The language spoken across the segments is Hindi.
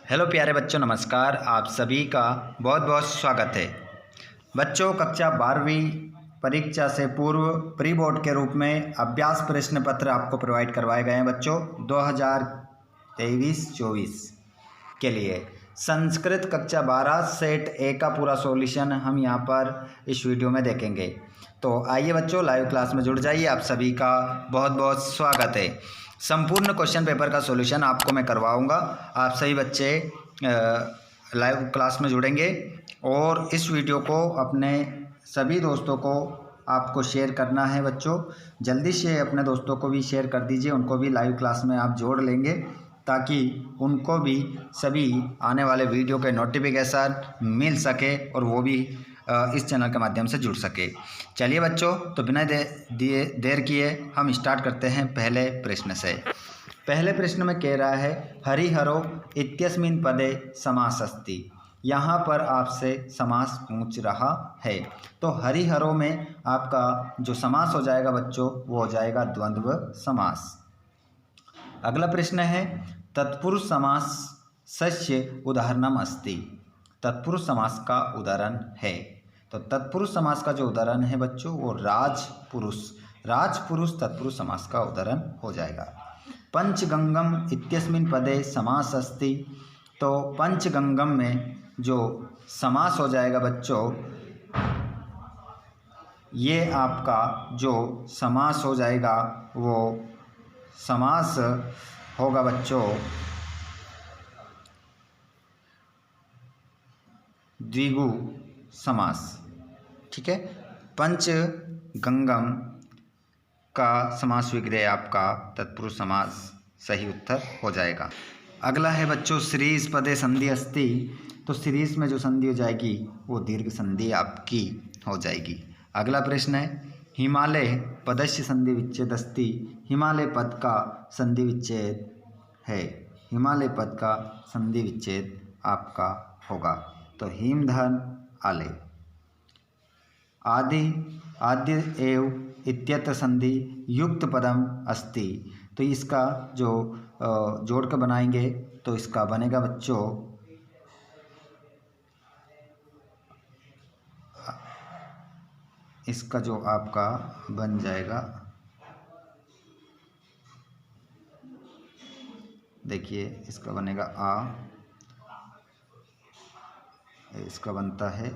हेलो प्यारे बच्चों, नमस्कार। आप सभी का बहुत बहुत स्वागत है। बच्चों, कक्षा 12वीं परीक्षा से पूर्व प्री बोर्ड के रूप में अभ्यास प्रश्न पत्र आपको प्रोवाइड करवाए गए हैं बच्चों 2023-24 के लिए। संस्कृत कक्षा 12 सेट ए का पूरा सॉल्यूशन हम यहाँ पर इस वीडियो में देखेंगे। तो आइए बच्चों, लाइव क्लास में जुड़ जाइए। आप सभी का बहुत बहुत स्वागत है। संपूर्ण क्वेश्चन पेपर का सॉल्यूशन आपको मैं करवाऊंगा। आप सभी बच्चे लाइव क्लास में जुड़ेंगे और इस वीडियो को अपने सभी दोस्तों को आपको शेयर करना है बच्चों। जल्दी से अपने दोस्तों को भी शेयर कर दीजिए, उनको भी लाइव क्लास में आप जोड़ लेंगे ताकि उनको भी सभी आने वाले वीडियो के नोटिफिकेशन मिल सके और वो भी इस चैनल के माध्यम से जुड़ सके। चलिए बच्चों, तो बिना देर किए हम स्टार्ट करते हैं पहले प्रश्न से। पहले प्रश्न में कह रहा है हरिहरो इत्यस्मिन् पदे समास अस्ति। यहाँ पर आपसे समास पूछ रहा है। तो हरिहरो में आपका जो समास हो जाएगा बच्चों वो हो जाएगा द्वंद्व समास। अगला प्रश्न है तत्पुरुष समासस्य उदाहरणम अस्ति। तत्पुरुष समास का उदाहरण है। तो तत्पुरुष समास का जो उदाहरण है बच्चों वो राजपुरुष तत्पुरुष समास का उदाहरण हो जाएगा। पंचगंगम इत्यस्मिन् पदे समास अस्ति। तो पंचगंगम में जो समास हो जाएगा बच्चों, ये आपका जो समास हो जाएगा वो समास होगा बच्चों द्विगु समास। ठीक है, पंचगंगम का समास विग्रह आपका तत्पुरुष समास सही उत्तर हो जाएगा। अगला है बच्चों श्रीस पदे संधि अस्ति। तो श्रीस में जो संधि हो जाएगी वो दीर्घ संधि आपकी हो जाएगी। अगला प्रश्न है हिमालय पदस्य संधि विच्छेद अस्ति। हिमालय पद का संधि विच्छेद है। हिमालय पद का संधि विच्छेद आपका होगा तो हिमधन आले। आद्य एव इत्यत्र संधि युक्त पदम अस्ति। तो इसका जो जोड़ कर बनाएंगे तो इसका बनेगा बच्चों इसका जो आपका बन जाएगा, देखिए इसका बनेगा इसका बनता है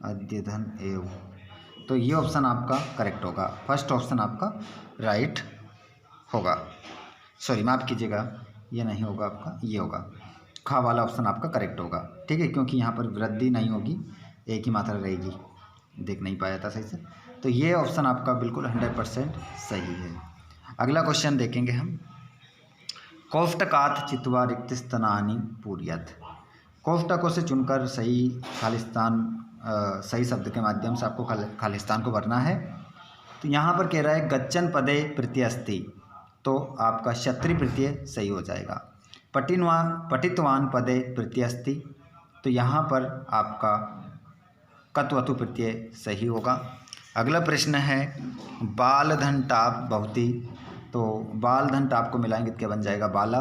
आद्य धन एव। तो ये ऑप्शन आपका करेक्ट होगा। फर्स्ट ऑप्शन आपका राइट होगा। सॉरी, माफ़ कीजिएगा, ये नहीं होगा आपका, ये होगा। खा वाला ऑप्शन आपका करेक्ट होगा। ठीक है, क्योंकि यहाँ पर वृद्धि नहीं होगी, एक ही मात्रा रहेगी। देख नहीं पाया था सही से। तो ये ऑप्शन आपका बिल्कुल 100% सही है। अगला क्वेश्चन देखेंगे हम। कोष्टकात् चित्वा रिक्त स्थानानि पूरयत्। कोष्टकों से चुनकर सही खालिस्तान सही शब्द के माध्यम से आपको खालिस्तान को भरना है। तो यहाँ पर कह रहा है गच्छन् पदे प्रत्यय अस्ति। तो आपका क्षत्रिय प्रत्यय सही हो जाएगा। पठितवान पदे प्रत्यय अस्ति। तो यहाँ पर आपका कत्वतु प्रत्यय सही होगा। अगला प्रश्न है बालधन टाप भवति। तो बालधन टाप को मिलाएंगे तो क्या बन जाएगा बाला।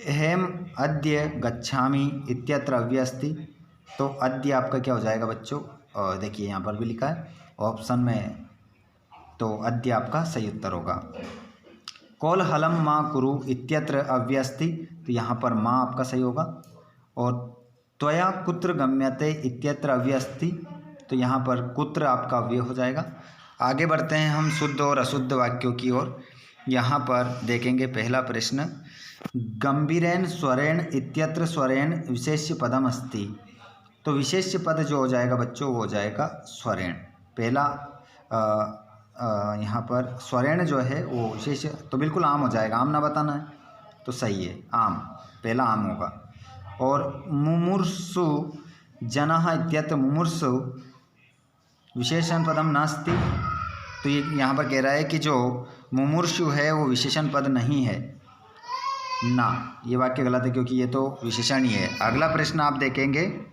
अहम अद्य गच्छामि इत्यत्र अव्यय अस्ति। तो अद्य आपका क्या हो जाएगा बच्चों, देखिए यहाँ पर भी लिखा है ऑप्शन में, तो अद्य आपका सही उत्तर होगा। कोलहलम माँ कुरु इत्यत्र अव्यय अस्ति। तो यहाँ पर माँ आपका सही होगा। और त्वया कुत्र गम्यते इत्यत्र अव्यय अस्ति। तो यहाँ पर कुत्र आपका अव्यय हो जाएगा। आगे बढ़ते हैं हम शुद्ध और अशुद्ध वाक्यों की ओर। यहाँ पर देखेंगे पहला प्रश्न गंभीरेण स्वरेण इत्यत्र स्वरेण विशेष्य पदम अस्ति। तो विशेष्य पद जो हो जाएगा बच्चों वो हो जाएगा स्वरेण। पहला यहाँ पर स्वरेण जो है वो विशेष्य, तो बिल्कुल आम हो जाएगा। आम ना बताना है तो सही है, आम पहला आम होगा। और मुमुर्षु जनः इत्यत्र मुमुर्षु विशेषण पदम नास्ति। तो ये यहाँ पर कह रहा है कि जो मुमुर्षु है वो विशेषण पद नहीं है ना। ये वाक्य गलत है क्योंकि ये तो विशेषण ही है। अगला प्रश्न आप देखेंगे,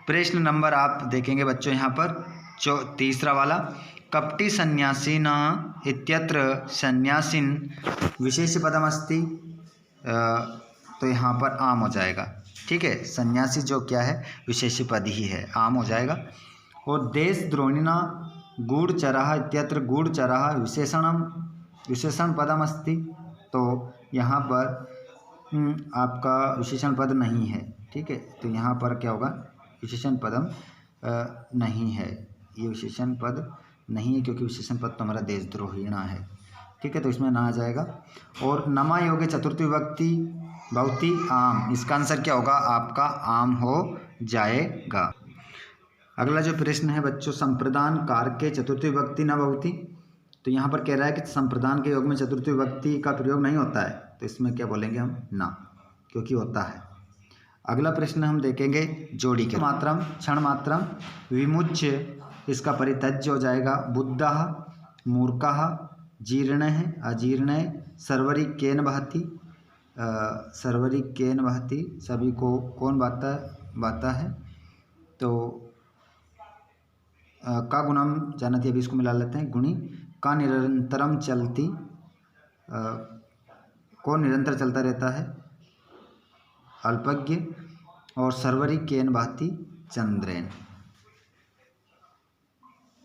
प्रश्न नंबर आप देखेंगे बच्चों यहाँ पर तीसरा वाला कपटी सन्यासीन इत्यत्र सन्यासीन विशेष पदमस्ति। तो यहाँ पर आम हो जाएगा। ठीक है, सन्यासी जो क्या है विशेषी पद ही है, आम हो जाएगा। और देशद्रोहिणा गूढ़चरः इत्यत्र गूढ़चरः विशेषण पदमस्ति, तो यहाँ पर आपका विशेषण पद नहीं है। ठीक है, तो यहाँ पर क्या होगा, विशेषण पदम नहीं है, ये विशेषण पद नहीं है क्योंकि विशेषण पद तो हमारा देशद्रोहिणा है। ठीक है, तो इसमें ना आ जाएगा। और नमा योगे चतुर्थी विभक्ति भवति आम, इसका आंसर क्या होगा, आपका आम हो जाएगा। अगला जो प्रश्न है बच्चों, संप्रदान कारक के चतुर्थी विभक्ति न भवति, तो यहाँ पर कह रहा है कि संप्रदान के योग में चतुर्थी विभक्ति का प्रयोग नहीं होता है, तो इसमें क्या बोलेंगे हम, ना, क्योंकि होता है। अगला प्रश्न हम देखेंगे जोड़ी के, मात्रम क्षण मात्रम विमुच्य, इसका परित्यज्य हो जाएगा बुद्धः मूर्खः जीर्ण अजीर्ण सर्वरी केन बहती, सर्वरी केन बहती, सभी को कौन बाता है, तो का गुणम जानती, अभी इसको मिला लेते हैं, गुणी का निरंतरम चलती, कौन निरंतर चलता रहता है, अल्पज्ञ। और सर्वरी केन बहती चंद्रेन,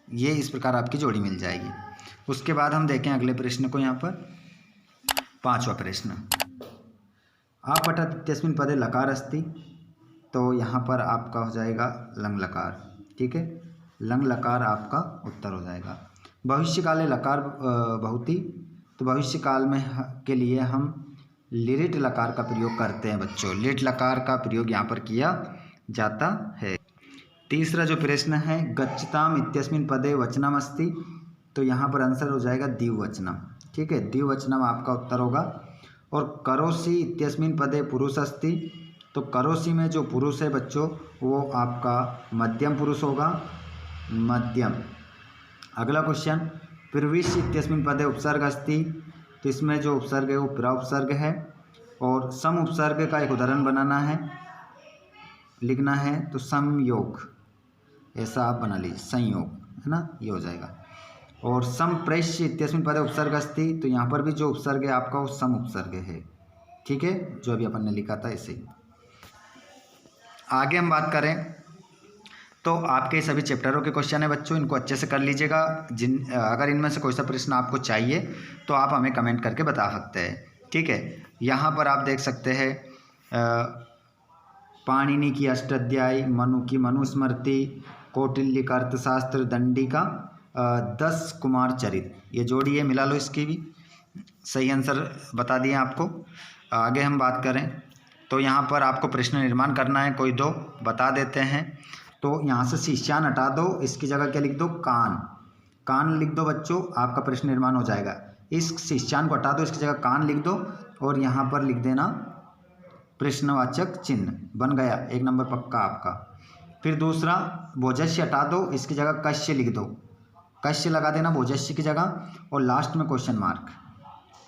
ये इस प्रकार आपकी जोड़ी मिल जाएगी। उसके बाद हम देखें अगले प्रश्न को, यहाँ पर पांचवा प्रश्न, आपठत इत्यस्मिन् पदे लकार अस्ति, तो यहाँ पर आपका हो जाएगा लंग लकार। ठीक है, लंग लकार आपका उत्तर हो जाएगा। भविष्य काले लकार बहुति, तो भविष्य काल में के लिए हम लिरिट लकार का प्रयोग करते हैं बच्चों, लिट लकार का प्रयोग यहाँ पर किया जाता है। तीसरा जो प्रश्न है, गच्छताम इत्यस्मिन् पदे वचनम अस्ति, तो यहाँ पर आंसर हो जाएगा द्विवचनम। ठीक है, द्विवचनम आपका उत्तर होगा। और करोसि इत्यस्मिन् पदे पुरुष अस्ति, तो करोसि में जो पुरुष है बच्चों वो आपका मध्यम पुरुष होगा, मध्यम। अगला क्वेश्चन, प्रविश्य इत्यस्मिन् पदे उपसर्ग अस्ति, तो इसमें जो उपसर्ग है वो प्रा उपसर्ग है। और सम उपसर्ग का एक उदाहरण बनाना है, लिखना है, तो संयोग, ऐसा आप बना लीजिए, संयोग, है ना, ये हो जाएगा। और संप्रेष्य इत्यस्मिन् पदे उपसर्ग अस्ति, तो यहाँ पर भी जो उपसर्ग है आपका वो सम उपसर्ग है। ठीक है, जो अभी अपन ने लिखा था ऐसे ही। आगे हम बात करें तो आपके सभी चैप्टरों के क्वेश्चन है बच्चों, इनको अच्छे से कर लीजिएगा। अगर इनमें से कोई सा प्रश्न आपको चाहिए तो आप हमें कमेंट करके बता सकते हैं। ठीक है, यहाँ पर आप देख सकते हैं पाणिनि की अष्टाध्यायी, मनु की मनुस्मृति, कौटिल्य का अर्थशास्त्र, दंडी का 10 कुमार चरित, ये जोड़ी है, मिला लो, इसकी भी सही आंसर बता दिए आपको। आगे हम बात करें तो यहाँ पर आपको प्रश्न निर्माण करना है, कोई दो बता देते हैं। तो यहाँ से शिष्यान हटा दो, इसकी जगह क्या लिख दो, कान, कान लिख दो बच्चों, आपका प्रश्न निर्माण हो जाएगा। इस शिष्यान को हटा दो, इसकी जगह कान लिख दो, और यहाँ पर लिख देना प्रश्नवाचक चिन्ह, बन गया, 1 नंबर पक्का आपका। फिर दूसरा, भोजस्य हटा दो, इसकी जगह कश्य लिख दो, कश्य लगा देना भोजस्य की जगह, और लास्ट में क्वेश्चन मार्क।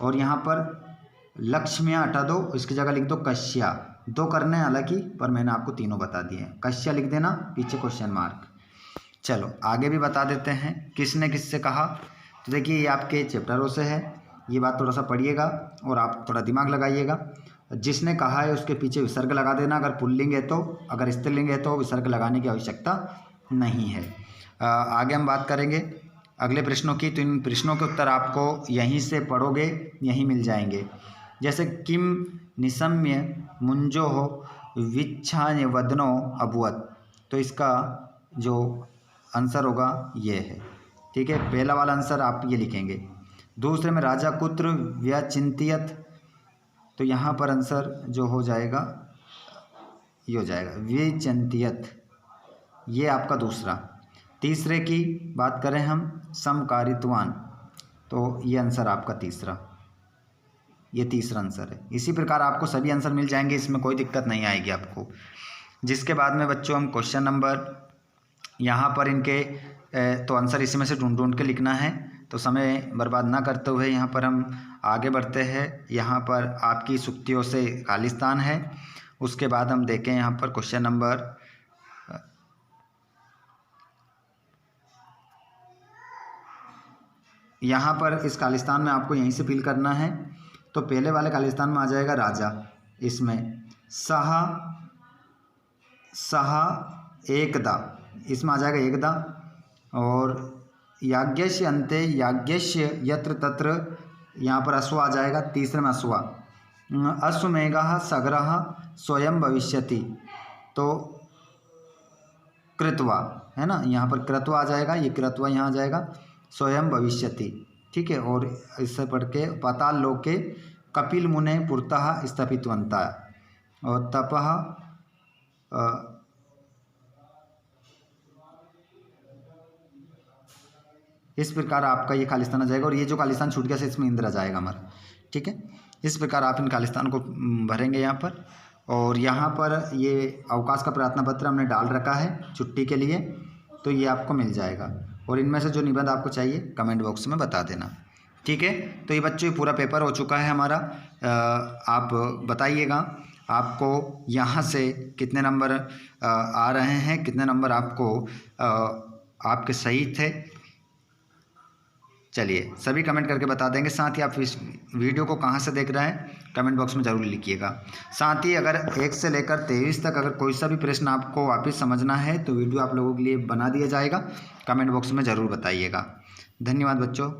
और यहाँ पर लक्ष्मिया हटा दो, इसकी जगह लिख दो कश्या, 2 करने हैं हालांकि, पर मैंने आपको तीनों बता दिए हैं, कश्या लिख देना, पीछे क्वेश्चन मार्क। चलो आगे भी बता देते हैं किसने किससे कहा। तो देखिए ये आपके चैप्टरों से है, ये बात थोड़ा सा पढ़िएगा और आप थोड़ा दिमाग लगाइएगा। जिसने कहा है उसके पीछे विसर्ग लगा देना, अगर पुल्लिंग है तो, अगर स्त्रीलिंग है तो विसर्ग लगाने की आवश्यकता नहीं है। आगे हम बात करेंगे अगले प्रश्नों की, तो इन प्रश्नों के उत्तर आपको यहीं से पढ़ोगे, यहीं मिल जाएंगे। जैसे किम निशम्य मुंजो हो विच्छान्य वदनो अभुवत, तो इसका जो आंसर होगा ये है। ठीक है, पहला वाला आंसर आप ये लिखेंगे। दूसरे में राजा कुत्र व्यचिंतियत, तो यहाँ पर आंसर जो हो जाएगा ये हो जाएगा विचिंतियत, ये आपका दूसरा। तीसरे की बात करें हम, समकारित्वान, तो ये आंसर आपका तीसरा, ये तीसरा आंसर है। इसी प्रकार आपको सभी आंसर मिल जाएंगे, इसमें कोई दिक्कत नहीं आएगी आपको। जिसके बाद में बच्चों हम क्वेश्चन नंबर, यहाँ पर इनके तो आंसर इसी में से ढूंढ ढूंढ के लिखना है, तो समय बर्बाद ना करते हुए यहाँ पर हम आगे बढ़ते हैं। यहाँ पर आपकी सुक्तियों से खालिस्तान है। उसके बाद हम देखें यहाँ पर क्वेश्चन नंबर, यहाँ पर इस खालिस्तान में आपको यहीं से फिल करना है। तो पहले वाले खालिस्तान में आ जाएगा राजा, इसमें सहा सहा एकदा, इसमें आ जाएगा एकदा। और याज्ञस्य अंते याज्ञस्य यत्र तत्र, यहाँ पर अश्व आ जाएगा, तीसरे में अश्वा। अश्वमेघः सगरः स्वयं भविष्यति, तो कृत्वा है ना, यहाँ पर कृत्वा आ जाएगा, ये कृत्वा यहाँ आ जाएगा, स्वयं भविष्यति। ठीक है। और इससे पढ़ के पाताल लोके कपिल मुने पुरतः स्थापितवन्तः, और तपः इस प्रकार आपका ये खालिस्तान आ जाएगा। और ये जो खालिस्तान छूट गया से इसमें इंद्र आ जाएगा हमारा। ठीक है। इस प्रकार आप इन खालिस्तान को भरेंगे यहाँ पर। और यहाँ पर ये अवकाश का प्रार्थना पत्र हमने डाल रखा है छुट्टी के लिए, तो ये आपको मिल जाएगा। और इनमें से जो निबंध आपको चाहिए कमेंट बॉक्स में बता देना। ठीक है। तो ये बच्चों पूरा पेपर हो चुका है हमारा। आप बताइएगा आपको यहाँ से कितने नंबर आ रहे हैं, कितने नंबर आपको आपके सही थे। चलिए सभी कमेंट करके बता देंगे। साथ ही आप इस वीडियो को कहाँ से देख रहे हैं कमेंट बॉक्स में ज़रूर लिखिएगा। साथ ही अगर 1 से लेकर 23 तक अगर कोई सा भी प्रश्न आपको वापस समझना है तो वीडियो आप लोगों के लिए बना दिया जाएगा, कमेंट बॉक्स में ज़रूर बताइएगा। धन्यवाद बच्चों।